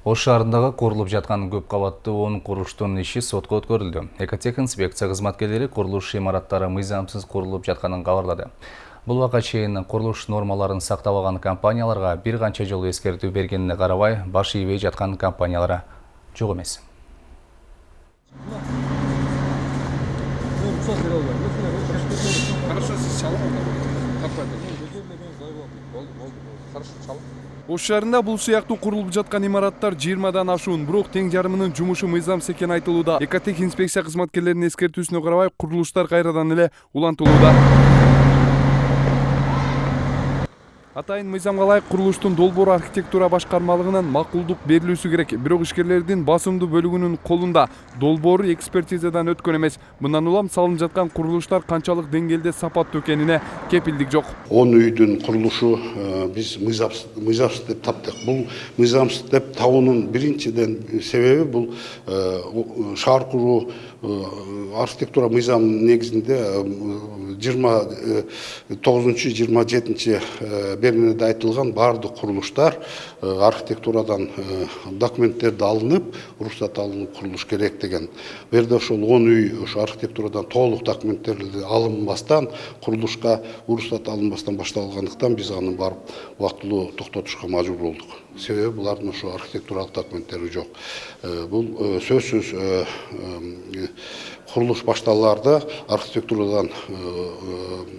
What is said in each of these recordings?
Ош шаарындагы курулуп жаткан көп кабаттуу 10 курулуштун иши сотко өткөрүлдү. Экотех инспекция кызматкерлери курулуш имараттары мыйзамсыз курулуп жатканын кабарлады. Бул убакка чейин курулуш нормаларын сактабаган компанияларга бир канча жолу эскертүү бергенине карабай, баш ийбей жаткан компаниялар жок эмес. Ош шаарында бул сыяктуу курулуп жаткан имараттар 20дан ашуун, бирок тең жарымынын жумушу мыйзамсыз экени айтылууда. Экотех инспекция кызматкерлеринин эскертүүсүнө карабай, курулуштар кайрадан эле улантылууда. Атайын мыйзамга ылайык курулуштун долбоор архитектура башкармалыгынан макулдук берилүүсү керек. Бирок ишкерлердин басымдуу бөлүгүнүн колунда долбоору экспертизадан өткөн эмес. Мындан улам салынып жаткан курулуштар канчалык деңгээлде сапаттуу экенине кепилдик жок. 10 үйдүн курулушу биз мыйзамсыз деп таптык. Бул мыйзамсыз деп табуунун биринчиден себеби бул шаар куруу архитектура мыйзамынын негизинде 29-27 берменеде айтылган баардык курулуштар архитектурадан документтерди алынып, уруксат алынып курулуш керек деген. Бу жерде ошол 10 үй ошо архитектурадан толук документтерди алынбастан, курулушка уруксат алынбастан башталгандыктан биз аны барып убактылуу токтотушка мажбур болдук. Себеби булардын ошо архитектуралык документтери жок. Бул сөзсүз курулуш башталаарда архитектурадан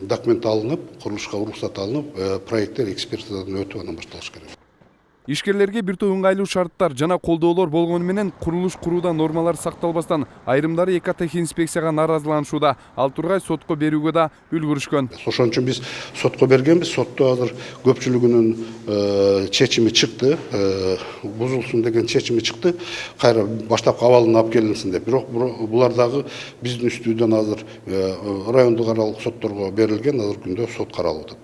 документ алынып, курулушка уруксат алынып, проекттер экспертизадан өтүп анан башталыш керек. Ишкерлерге бир топ ыңгайлуу шарттар жана колдоолор болгону менен курулуш курууда нормалар сакталбастан айрымдары экотех инспекцияга нааразыланышууда. Ал тургай сотко берүүгө да үлгүрүшкөн. Ошон үчүн биз сотко бергенбиз. Сотто азыр көпчүлүгүнүн чечими чыкты. Бузулсун деген чечими чыкты. Кайра баштапкы абалына алып келинсин деп. Бирок булар дагы биздин үстүбүздөн азыр райондук аралык сотторго берилген. Азыр күндө сот каралып атат.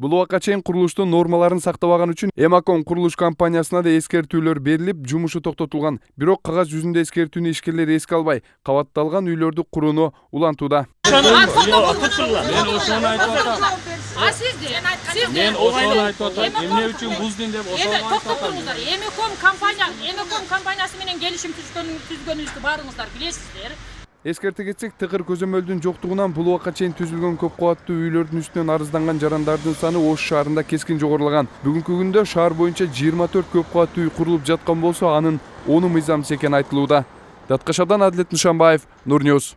Бул убакка чейин курулуштун нормаларын сактабаган үчүн Эмаком курулуш компаниясына да эскертүүлөр берилип, жумушу токтотулган. Бирок кагаз жүзүндө эскертүүнү ишкерлер эске албай, кабатталган үйлөрдү курууну улантууда. Мен ошону айтып атам. Мен ошону айтып атам. Эмне үчүн буздун деп ошону айтып атам. Эмаком компаниясы менен келишим түзгөнүбүздү баарыңыздар билесиздер. Эскерте кетсек, тыгыр көзөмөлдүн жоктугунан бул убакка чейин түзүлгөн көп кабаттуу үйлөрдүн үстүнөн арызданган жарандардын саны Ош шаарында кескин жогорулаган. Бүгүнкү күндө шаар боюнча 24 көп кабаттуу үй курулуп жаткан болсо, анын 10 мыйзамсыз экени айтылууда. Даткашардан Адилет Нышанбаев, Нур Ньюс.